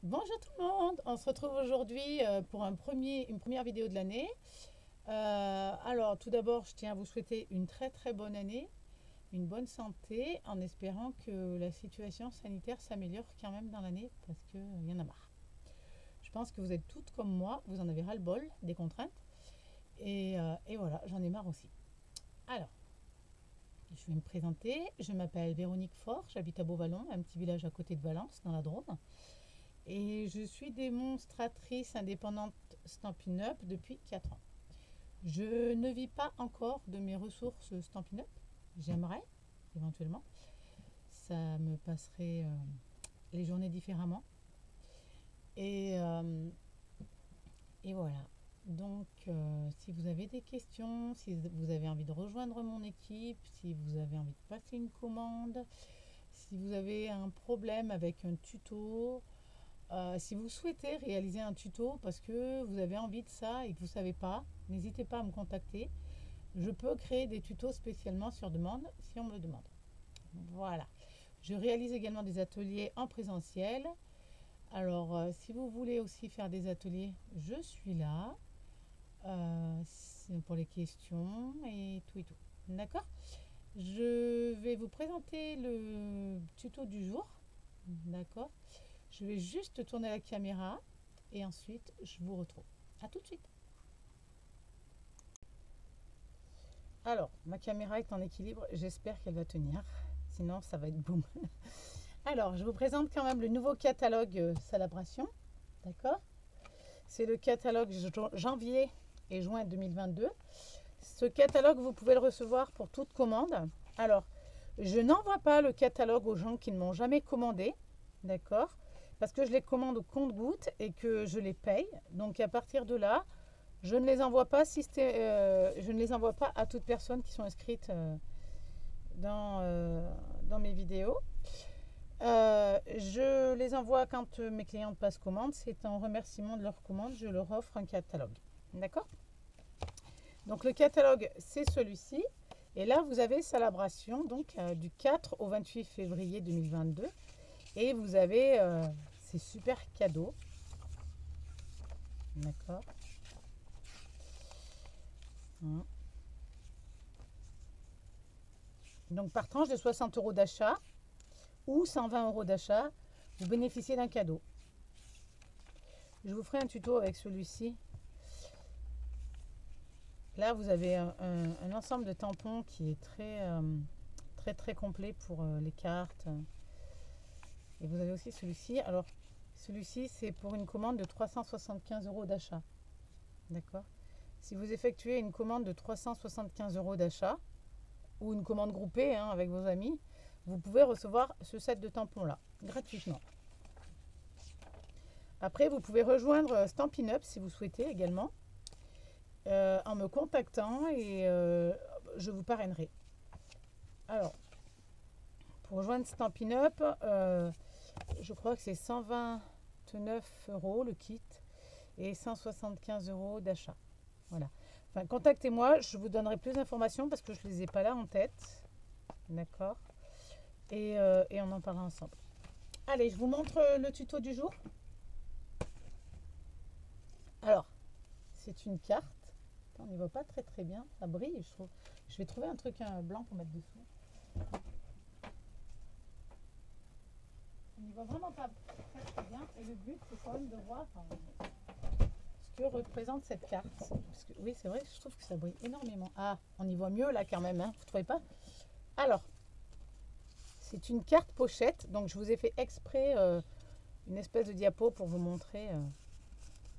Bonjour tout le monde, on se retrouve aujourd'hui pour une première vidéo de l'année. Alors tout d'abord, je tiens à vous souhaiter une très bonne année, une bonne santé, en espérant que la situation sanitaire s'améliore quand même dans l'année, parce qu'il y en a marre. Je pense que vous êtes toutes comme moi, vous en avez ras-le-bol des contraintes, et voilà, j'en ai marre aussi. Alors, je vais me présenter, je m'appelle Véronique Faure, j'habite à Beauvallon, un petit village à côté de Valence, dans la Drôme. Et je suis démonstratrice indépendante Stampin' Up depuis 4 ans. Je ne vis pas encore de mes ressources Stampin' Up. J'aimerais, éventuellement. Ça me passerait les journées différemment. Et, euh, et voilà. Donc, si vous avez des questions, si vous avez envie de rejoindre mon équipe, si vous avez envie de passer une commande, si vous avez un problème avec un tuto, si vous souhaitez réaliser un tuto parce que vous avez envie de ça et que vous ne savez pas, n'hésitez pas à me contacter. Je peux créer des tutos spécialement sur demande si on me le demande. Voilà. Je réalise également des ateliers en présentiel. Alors, si vous voulez aussi faire des ateliers, je suis là pour les questions et tout et tout. D'accord. Je vais vous présenter le tuto du jour. D'accord. Je vais juste tourner la caméra et ensuite je vous retrouve. A tout de suite. Alors, ma caméra est en équilibre, j'espère qu'elle va tenir. Sinon, ça va être boum. Alors, je vous présente quand même le nouveau catalogue Salabration. D'accord. C'est le catalogue janvier et juin 2022. Ce catalogue, vous pouvez le recevoir pour toute commande. Alors, je n'envoie pas le catalogue aux gens qui ne m'ont jamais commandé. D'accord. Parce que je les commande au compte-gouttes et que je les paye. Donc à partir de là, je ne les envoie pas, je ne les envoie pas à toutes personnes qui sont inscrites dans mes vidéos. Je les envoie quand mes clientes passent commande. C'est en remerciement de leur commande, je leur offre un catalogue. D'accord. Donc le catalogue, c'est celui-ci. Et là, vous avez Salabration, donc du 4 au 28 février 2022. Et vous avez ces super cadeaux. D'accord. Donc par tranche de 60 euros d'achat ou 120 euros d'achat, vous bénéficiez d'un cadeau. Je vous ferai un tuto avec celui-ci. Là, vous avez un ensemble de tampons qui est très complet pour les cartes. Et vous avez aussi celui-ci. Alors, celui-ci, c'est pour une commande de 375 euros d'achat. D'accord. Si vous effectuez une commande de 375 euros d'achat, ou une commande groupée avec vos amis, vous pouvez recevoir ce set de tampons-là, gratuitement. Après, vous pouvez rejoindre Stampin' Up si vous souhaitez également, en me contactant et je vous parrainerai. Alors, pour rejoindre Stampin' Up, je crois que c'est 129 euros le kit et 175 euros d'achat. Voilà. Enfin, contactez-moi, je vous donnerai plus d'informations parce que je ne les ai pas là en tête. D'accord. Et on en parlera ensemble. Allez, je vous montre le tuto du jour. Alors, c'est une carte. On n'y voit pas très bien. Ça brille, je trouve. Je vais trouver un truc blanc pour mettre dessous. On n'y voit vraiment pas très bien. Et le but, c'est quand même de voir ce que représente cette carte. Parce que, oui, c'est vrai, je trouve que ça brille énormément. Ah, on y voit mieux là quand même, vous trouvez pas? Alors, c'est une carte pochette. Donc, je vous ai fait exprès une espèce de diapo pour vous montrer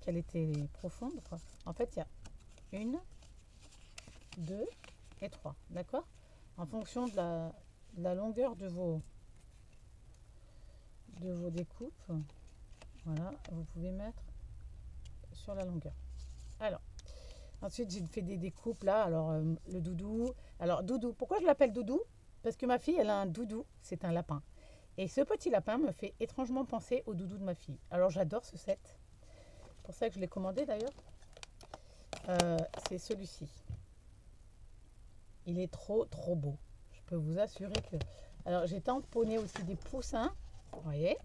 qu'elle était profonde, quoi. En fait, il y a 1, 2 et 3, d'accord. En fonction de la longueur de vos découpes, voilà, vous pouvez mettre sur la longueur. Alors, ensuite j'ai fait des découpes là. Alors le doudou. Alors doudou, pourquoi je l'appelle doudou? Parce que ma fille, elle a un doudou, c'est un lapin. Et ce petit lapin me fait étrangement penser au doudou de ma fille. Alors j'adore ce set. C'est pour ça que je l'ai commandé d'ailleurs. C'est celui-ci. Il est trop beau. Je peux vous assurer que... Alors j'ai tamponné aussi des poussins. Vous voyez?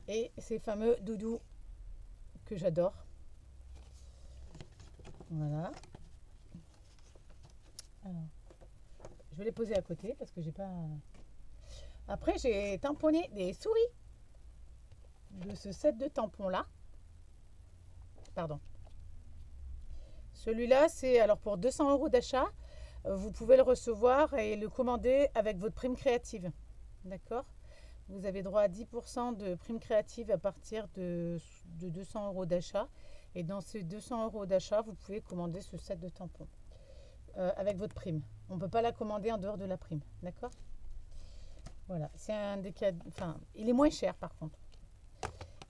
et ces fameux doudous que j'adore. Voilà. Alors, je vais les poser à côté parce que j'ai pas. Après, j'ai tamponné des souris de ce set de tampons là. Pardon. Celui-là, c'est alors pour 200 € d'achat. Vous pouvez le recevoir et le commander avec votre prime créative. D'accord? Vous avez droit à 10% de prime créative à partir de 200 € d'achat. Et dans ces 200 € d'achat, vous pouvez commander ce set de tampons avec votre prime. On ne peut pas la commander en dehors de la prime. D'accord? Voilà. C'est un des cas. Enfin, il est moins cher par contre.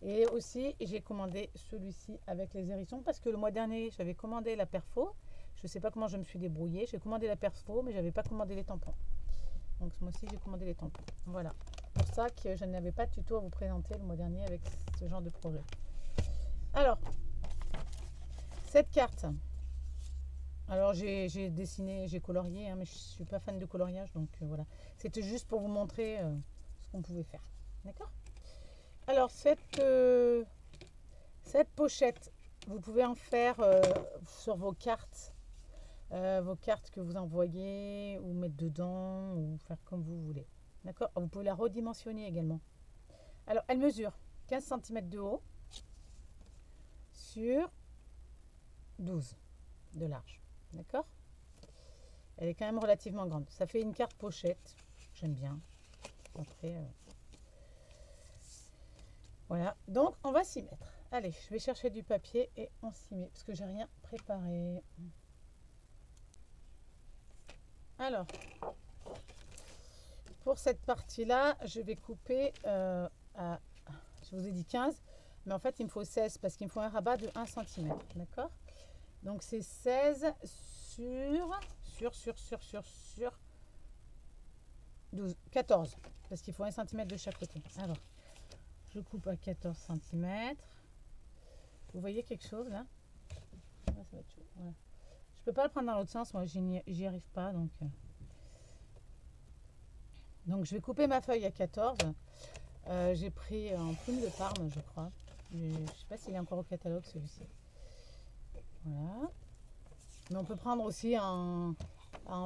Et aussi, j'ai commandé celui-ci avec les hérissons parce que le mois dernier, j'avais commandé la perfo. Je ne sais pas comment je me suis débrouillée. J'ai commandé la perfo, mais je n'avais pas commandé les tampons. Donc, ce mois-ci, j'ai commandé les tampons. Voilà. C'est pour ça que je n'avais pas de tuto à vous présenter le mois dernier avec ce genre de projet. Alors, cette carte. Alors, j'ai dessiné, j'ai colorié, hein, mais je ne suis pas fan de coloriage. Donc, voilà. C'était juste pour vous montrer ce qu'on pouvait faire. D'accord ? Alors, cette pochette, vous pouvez en faire sur vos cartes que vous envoyez ou mettre dedans ou faire comme vous voulez. D'accord? Vous pouvez la redimensionner également. Alors, elle mesure 15 cm de haut sur 12 de large. D'accord? Elle est quand même relativement grande. Ça fait une carte pochette. J'aime bien. Après, voilà. Donc, on va s'y mettre. Allez, je vais chercher du papier et on s'y met parce que j'ai rien préparé. Alors, pour cette partie-là, je vais couper à, je vous ai dit 15, mais en fait, il me faut 16 parce qu'il me faut un rabat de 1 cm. D'accord? Donc, c'est 16 sur 12, 14, parce qu'il faut 1 cm de chaque côté. Alors, je coupe à 14 cm. Vous voyez quelque chose là? Ça va être chaud. Voilà. Je peux pas le prendre dans l'autre sens, moi j'y arrive pas, donc je vais couper ma feuille à 14. J'ai pris en plume de Parme, je crois. Je sais pas s'il est encore au catalogue celui-ci. Voilà. Mais on peut prendre aussi un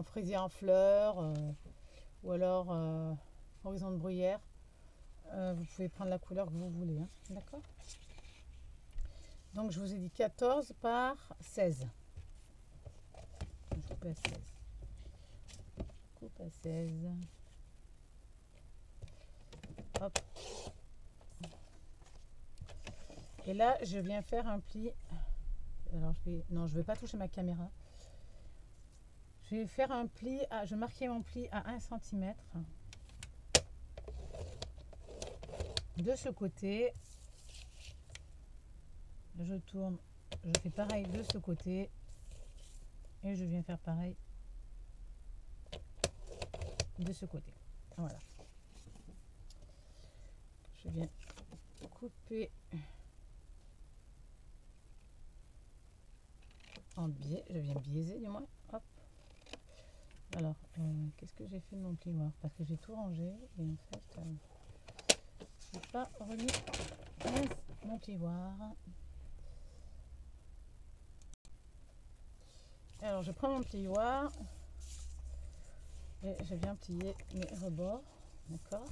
fraisier en fleurs ou alors horizon de bruyère. Vous pouvez prendre la couleur que vous voulez, hein. D'accord? Donc je vous ai dit 14 par 16. Je coupe à 16. Coupe à 16. Hop. Et là, je viens faire un pli. Alors je vais pas toucher ma caméra. Je vais faire un pli. Je vais marquer mon pli à 1 cm. De ce côté. Je tourne. Je fais pareil de ce côté. Et je viens faire pareil de ce côté. Voilà. Je viens couper en biais. Je viens biaiser du moins. Hop. Alors, qu'est-ce que j'ai fait de mon plioir? Parce que j'ai tout rangé et en fait, je n'ai pas remis mon plioir. Alors, je prends mon plioir et je viens plier mes rebords. D'accord?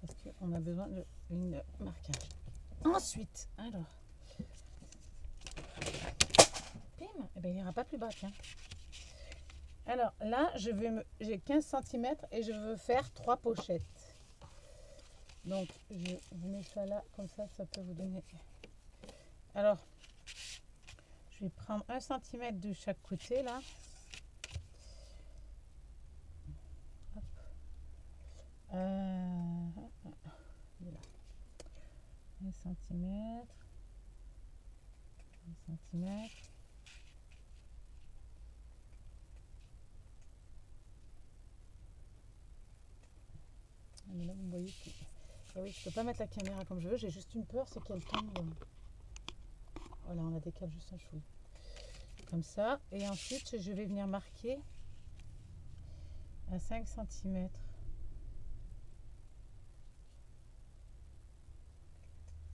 Parce qu'on a besoin de ligne de marquage. Ensuite, alors, bim, et bien, il n'ira pas plus bas, tiens. Alors là, j'ai 15 cm et je veux faire 3 pochettes. Donc, je vous mets ça là, comme ça peut vous donner. Alors, je vais prendre 1 cm de chaque côté là. Hop. Là. 1 cm. 1 cm. Mais là, vous voyez que... Ah oui, je peux pas mettre la caméra comme je veux, j'ai juste une peur, c'est qu'elle tombe. Voilà, on la décale juste un chouï. Comme ça. Et ensuite, je vais venir marquer à 5 cm.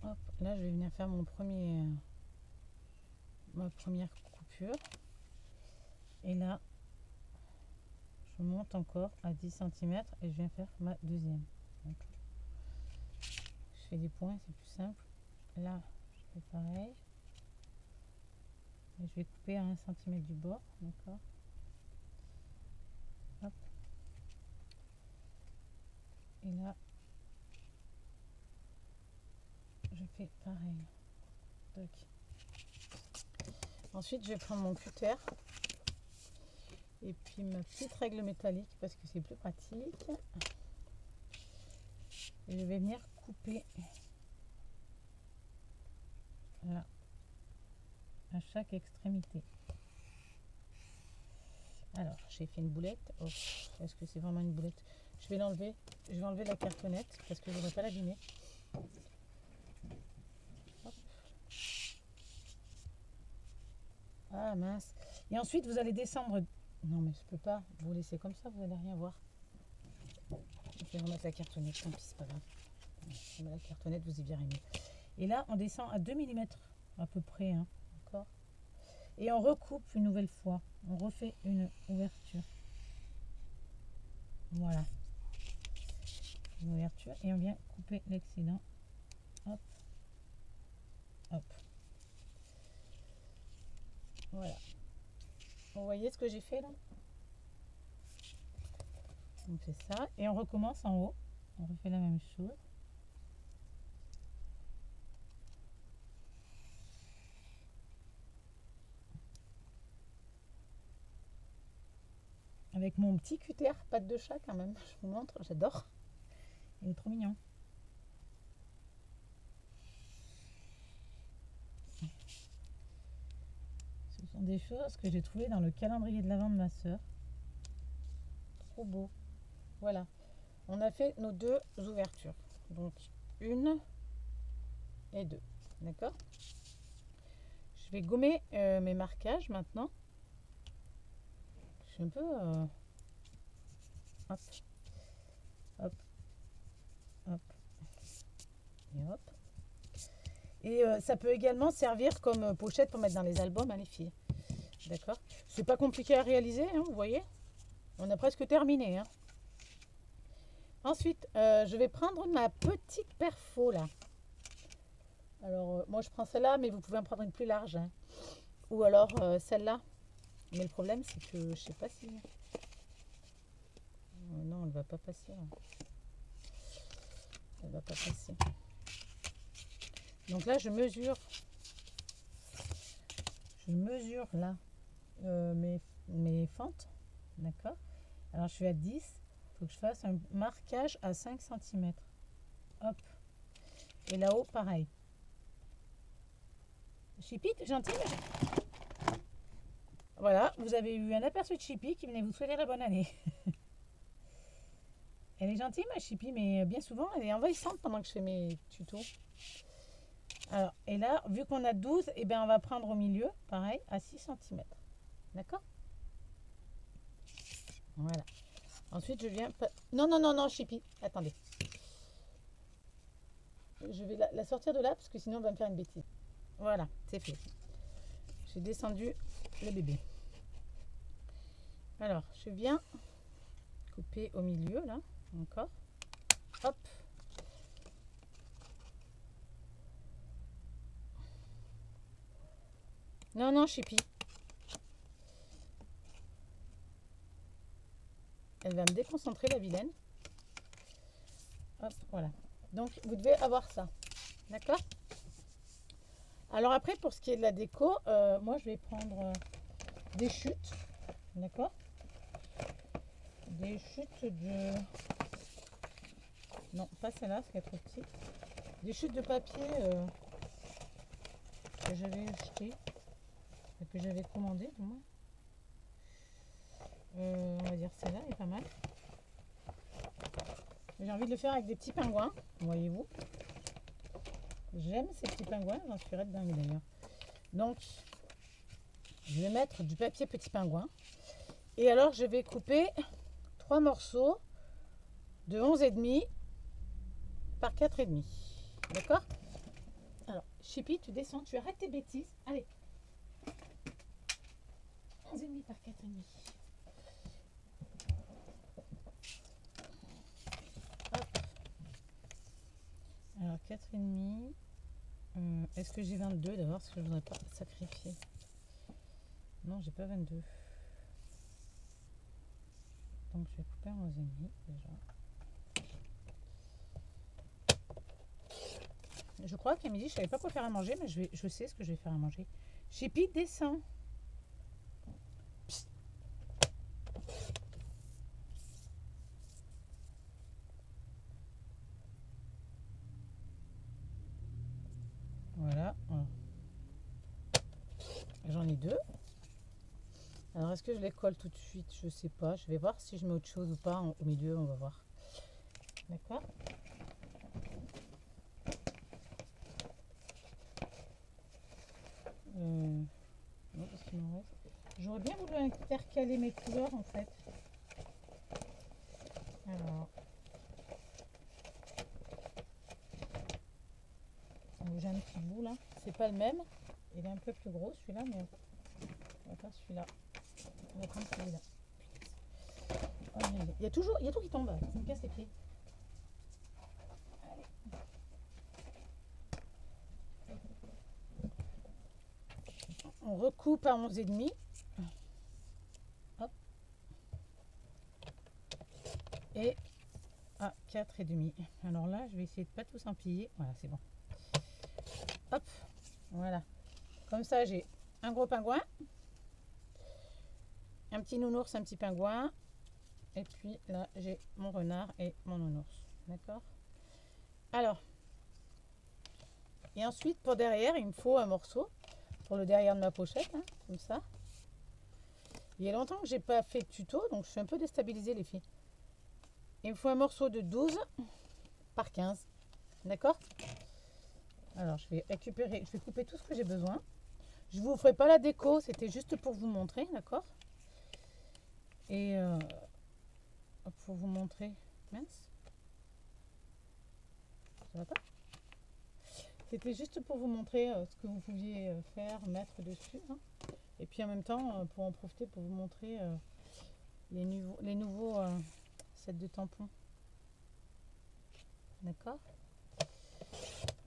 Hop, là je vais venir faire ma première coupure. Et là, je monte encore à 10 cm et je viens faire ma deuxième. Je fais des points, c'est plus simple. Là, je fais pareil. Et je vais couper à 1 cm du bord, d'accord. Hop. Et là, je fais pareil. Tac. Ensuite, je vais prendre mon cutter et puis ma petite règle métallique parce que c'est plus pratique. Et je vais venir couper là à chaque extrémité. Alors, j'ai fait une boulette. Oh, est-ce que c'est vraiment une boulette? Je vais l'enlever. Je vais enlever la cartonnette parce que je ne voudrais pas l'abîmer. Ah mince. Et ensuite, vous allez descendre. Non, mais je peux pas vous laisser comme ça, vous n'allez rien voir. Je vais remettre la cartonnette, tant pis, c'est pas grave. Je mets la cartonnette, vous y verrez mieux. Et là, on descend à 2 mm à peu près, hein, d'accord. Et on recoupe une nouvelle fois. On refait une ouverture. Voilà. Une ouverture. Et on vient couper l'excédent. Hop. Hop. Voilà. Vous voyez ce que j'ai fait là? On fait ça. Et on recommence en haut. On refait la même chose. Avec mon petit cutter, patte de chat quand même, je vous montre, j'adore. Il est trop mignon. Ce sont des choses que j'ai trouvées dans le calendrier de l'Avent de ma soeur. Trop beau. Voilà. On a fait nos deux ouvertures. Donc une et deux. D'accord? Je vais gommer mes marquages maintenant. Je suis un peu... hop. Hop. Hop. Et hop. Et ça peut également servir comme pochette pour mettre dans les albums, hein, les filles. D'accord? C'est pas compliqué à réaliser, hein, vous voyez? On a presque terminé. Hein. Ensuite, je vais prendre ma petite perfo là. Alors, moi je prends celle-là, mais vous pouvez en prendre une plus large. Hein. Ou alors celle-là. Mais le problème, c'est que je sais pas si... non, elle va pas passer. Hein. Elle va pas passer. Donc là, je mesure là mes fentes. D'accord? Alors, je suis à 10. Il faut que je fasse un marquage à 5 cm. Hop. Et là-haut, pareil. Chippy, t'es gentil. Voilà, vous avez eu un aperçu de Chippy qui venait vous souhaiter la bonne année. Elle est gentille, ma Chippy, mais bien souvent, elle est envahissante pendant que je fais mes tutos. Alors, et là, vu qu'on a 12, eh bien, on va prendre au milieu, pareil, à 6 cm. D'accord? Voilà. Ensuite, je viens... Non, non, non, non, Chippy, attendez. Je vais la sortir de là, parce que sinon, on va me faire une bêtise. Voilà, c'est fait. J'ai descendu le bébé. Alors, je viens couper au milieu, là, encore. Hop. Non, non, Chippy. Elle va me déconcentrer, la vilaine. Hop, voilà. Donc, vous devez avoir ça. D'accord? Alors après, pour ce qui est de la déco, moi, je vais prendre des chutes. D'accord? Des chutes de... Non, pas celle-là, parce qu'elle est trop petite. Des chutes de papier que j'avais acheté, que j'avais commandé, du moins. On va dire celle-là, elle est pas mal. J'ai envie de le faire avec des petits pingouins, voyez-vous. J'aime ces petits pingouins, j'en suis red dingue d'ailleurs. Donc, je vais mettre du papier petit pingouin. Et alors, je vais couper 3 morceaux de 11,5 par 4,5. D'accord? Alors, Chippy, tu descends, tu arrêtes tes bêtises. Allez. 11,5 par 4,5. Hop. Alors, 4,5. Est-ce que j'ai 22 d'abord? Parce que je ne voudrais pas sacrifier. Non, j'ai pas 22. Donc, je vais couper en 11,5 déjà. Je crois qu'à midi, je savais pas quoi faire à manger, mais je sais ce que je vais faire à manger. Chippy, descends. Psst. Voilà. J'en ai 2. Alors, est-ce que je les colle tout de suite? Je sais pas. Je vais voir si je mets autre chose ou pas au milieu. On va voir. D'accord? Non, parce qu'il m'en reste. J'aurais bien voulu intercaler mes couleurs en fait. Alors, j'ai un petit bout là. C'est pas le même. Il est un peu plus gros celui-là, mais on va faire celui-là. On va prendre celui-là. Oh, il y a tout qui tombe. Ça me casse les pieds. Allez. On recoupe à 11,5. Hop. Et à 4,5. Alors là, je vais essayer de pas tous empiler. Voilà, c'est bon. Hop. Voilà. Comme ça, j'ai un gros pingouin, un petit nounours, un petit pingouin. Et puis là, j'ai mon renard et mon nounours. D'accord? Alors, et ensuite, pour derrière, il me faut un morceau pour le derrière de ma pochette, hein, comme ça. Il y a longtemps que j'ai pas fait de tuto, donc je suis un peu déstabilisée, les filles. Il me faut un morceau de 12 par 15. D'accord? Alors, je vais couper tout ce que j'ai besoin. Je vous ferai pas la déco, c'était juste pour vous montrer, d'accord? Et pour vous montrer. Mince. Ça va pas? C'était juste pour vous montrer ce que vous pouviez faire, mettre dessus. Hein. Et puis en même temps, pour en profiter, pour vous montrer les nouveaux sets de tampons. D'accord?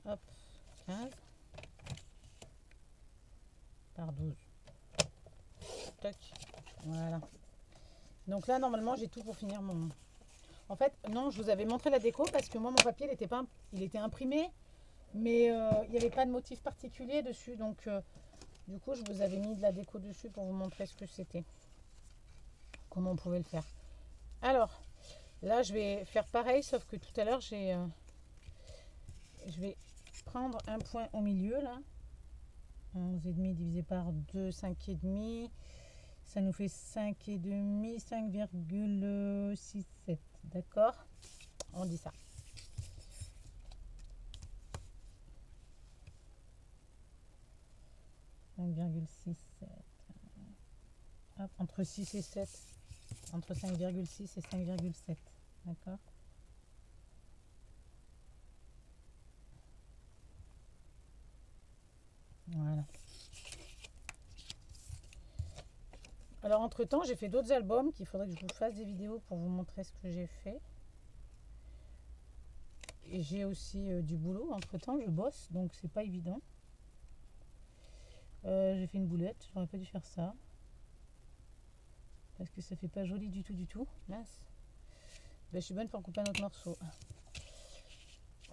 Hop, 15 par 12. Toc. Voilà. Donc là, normalement, j'ai tout pour finir mon... En fait, non, je vous avais montré la déco parce que moi, mon papier, il était imprimé, mais il n'y avait pas de motif particulier dessus. Donc, du coup, je vous avais mis de la déco dessus pour vous montrer ce que c'était. Comment on pouvait le faire. Alors, là, je vais faire pareil, sauf que tout à l'heure, je vais prendre un point au milieu, là. 11,5 divisé par 2, 5,5. Ça nous fait 5,5, 5,67. D'accord? On dit ça. Entre 6 et 7. Entre 5,6 et 5,7. D'accord? Voilà. Alors, entre-temps, j'ai fait d'autres albums qu'il faudrait que je vous fasse des vidéos pour vous montrer ce que j'ai fait. Et j'ai aussi du boulot. Entre-temps, je bosse, donc c'est pas évident. J'ai fait une boulette. J'aurais pas dû faire ça. Parce que ça fait pas joli du tout, du tout. Mince. Ben, je suis bonne pour couper un autre morceau.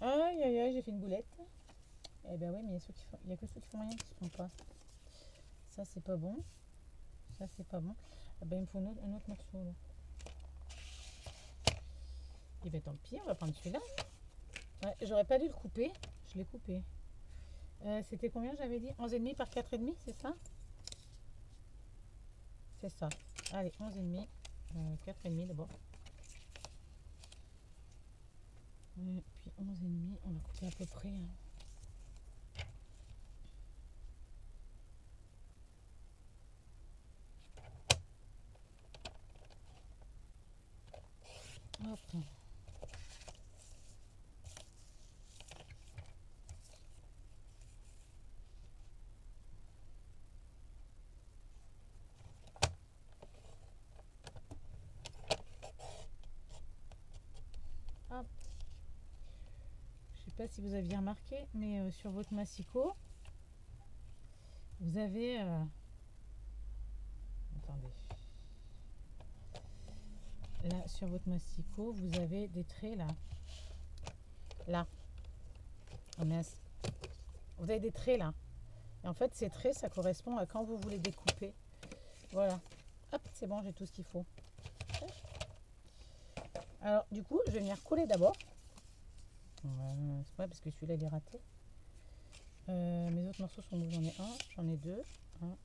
Aïe, aïe, aïe, j'ai fait une boulette. Eh ben oui, mais il y a que ceux qui font rien qui se font pas. Ça, c'est pas bon. Ça, c'est pas bon. Ah ben, il me faut un autre morceau, là. Et ben, tant pis, on va prendre celui-là. Ouais, j'aurais pas dû le couper. Je l'ai coupé. C'était combien, j'avais dit? 11,5 par 4,5, c'est ça? C'est ça. Allez, 11,5. 4,5 d'abord. Et puis 11,5, on va couper à peu près. Hein. Hop. Hop. Je sais pas si vous aviez remarqué, mais sur votre massicot, vous avez... attendez. Là, sur votre massicot, vous avez des traits là. Là. Oh mince. Vous avez des traits là. Et en fait, ces traits, ça correspond à quand vous voulez découper. Voilà. Hop, c'est bon, j'ai tout ce qu'il faut. Alors, du coup, je vais venir coller d'abord. C'est pas parce que celui-là, il est raté. Mes autres morceaux sont où? J'en ai un, j'en ai deux. Un,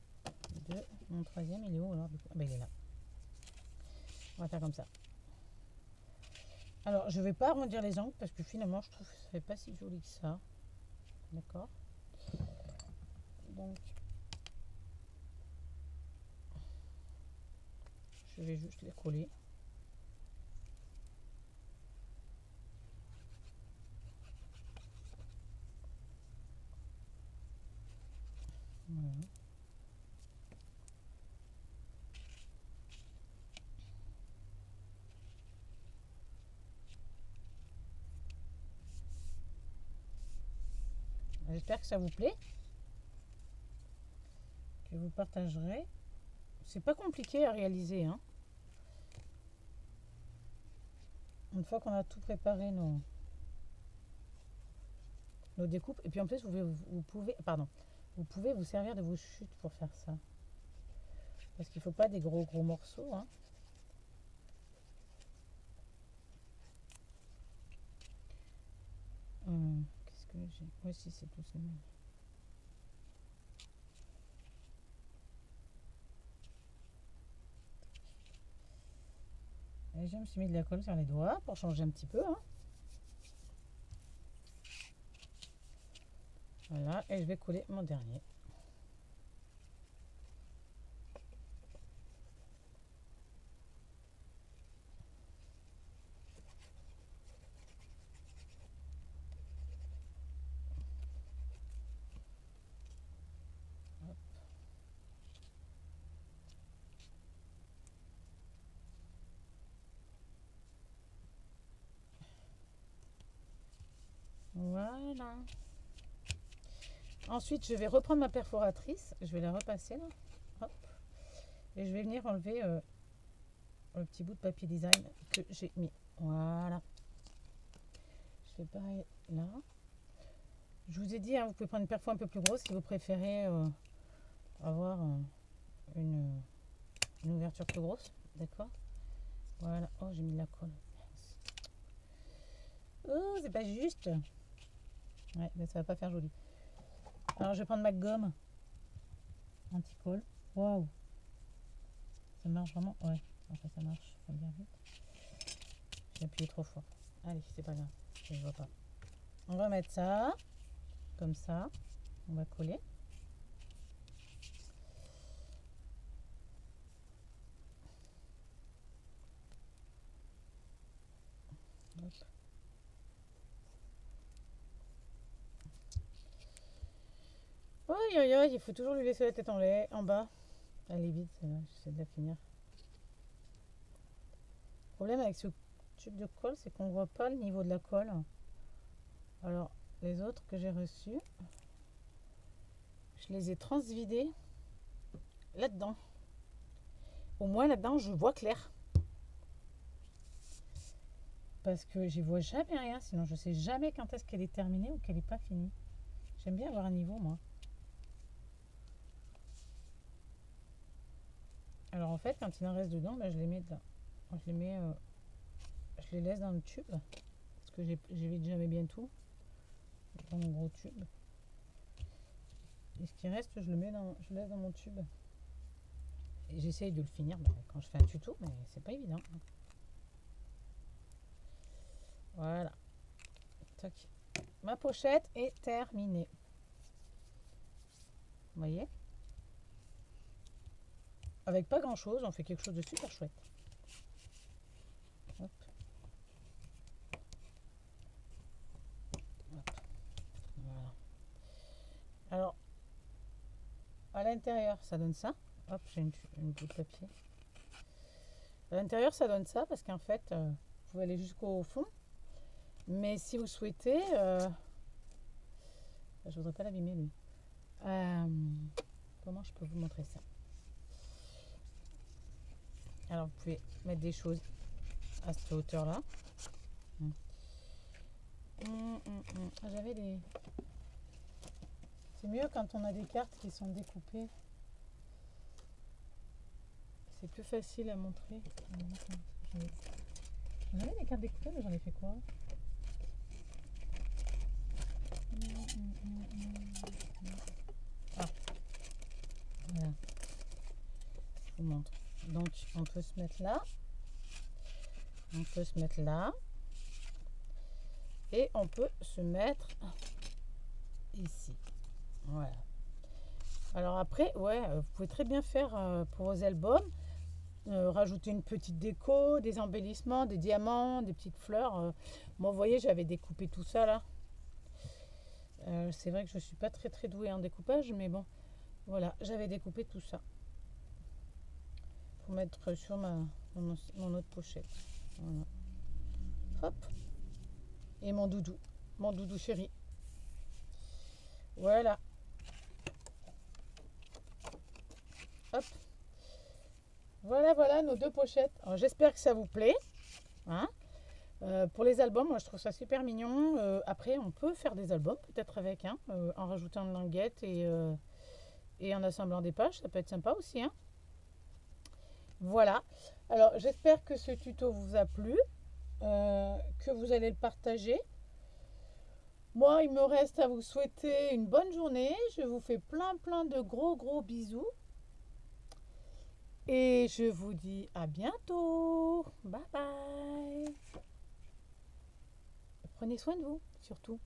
deux. Mon troisième, il est où alors? Ah, ben, il est là. On va faire comme ça. Alors, je vais pas arrondir les angles parce que finalement, je trouve que ça fait pas si joli que ça. D'accord. Donc, je vais juste les coller. Voilà. J'espère que ça vous plaît, que vous partagerez. C'est pas compliqué à réaliser, hein. Une fois qu'on a tout préparé nos découpes, et puis en plus vous pouvez vous servir de vos chutes pour faire ça, parce qu'il faut pas des gros morceaux, hein. Qu'est-ce que j'ai? Ouais, si, c'est tout ça. Et je me suis mis de la colle sur les doigts pour changer un petit peu, hein. Voilà, et je vais coller mon dernier. Hop. Voilà. Ensuite, je vais reprendre ma perforatrice. Je vais la repasser là. Hop. Et je vais venir enlever le petit bout de papier design que j'ai mis. Voilà. Je fais pareil là. Je vous ai dit, hein, vous pouvez prendre une perfo un peu plus grosse si vous préférez avoir une ouverture plus grosse. D'accord. Voilà. Oh, j'ai mis de la colle. Oh, c'est pas juste. Ouais, mais ça va pas faire joli. Alors, je vais prendre ma gomme anti-colle. Waouh. Ça marche vraiment? Ouais. Enfin, ça marche. Ça bien vite. J'ai appuyé trop fort. Allez, c'est pas grave. Je vois pas. On va mettre ça. Comme ça. On va coller. Hop. Aïe aïe aïe, il faut toujours lui laisser la tête en bas. Elle est vide celle-là, j'essaie de la finir. Le problème avec ce tube de colle, c'est qu'on voit pas le niveau de la colle. Alors, les autres que j'ai reçus, je les ai transvidés là-dedans. Au moins là-dedans, je vois clair. Parce que j'y vois jamais rien, sinon je sais jamais quand est-ce qu'elle est terminée ou qu'elle n'est pas finie. J'aime bien avoir un niveau, moi. Alors en fait, quand il en reste dedans, ben, je les mets dedans. Je les laisse dans le tube. Parce que j'évite jamais bien tout. Dans mon gros tube. Et ce qui reste, je laisse dans mon tube. Et j'essaye de le finir quand je fais un tuto, mais c'est pas évident. Voilà. Tac. Ma pochette est terminée. Vous voyez? Avec pas grand chose, on fait quelque chose de super chouette. Hop. Alors, à l'intérieur, ça donne ça. Hop, j'ai une bout de papier. À l'intérieur, ça donne ça parce qu'en fait, vous pouvez aller jusqu'au fond. Mais si vous souhaitez, je voudrais pas l'abîmer lui. Comment je peux vous montrer ça? Alors, vous pouvez mettre des choses à cette hauteur-là. J'avais des... C'est mieux quand on a des cartes qui sont découpées. C'est plus facile à montrer. J'en avais des cartes découpées, mais j'en ai fait quoi? Ah, voilà. Je vous montre. Donc, on peut se mettre là. On peut se mettre là. Et on peut se mettre ici. Voilà. Alors après, ouais, vous pouvez très bien faire pour vos albums, rajouter une petite déco, des embellissements, des diamants, des petites fleurs. Moi, vous voyez, j'avais découpé tout ça là. C'est vrai que je ne suis pas très douée en découpage, mais bon, voilà, j'avais découpé tout ça pour mettre sur mon autre pochette. Voilà. Hop. Et mon doudou chéri. Voilà. Hop. Voilà nos deux pochettes. J'espère que ça vous plaît. Hein, pour les albums, moi je trouve ça super mignon. Après, on peut faire des albums peut-être avec, hein, en rajoutant une languette et en assemblant des pages. Ça peut être sympa aussi. Hein. Voilà. Alors, j'espère que ce tuto vous a plu, que vous allez le partager. Moi, il me reste à vous souhaiter une bonne journée. Je vous fais plein de gros bisous. Et je vous dis à bientôt. Bye bye. Prenez soin de vous, surtout.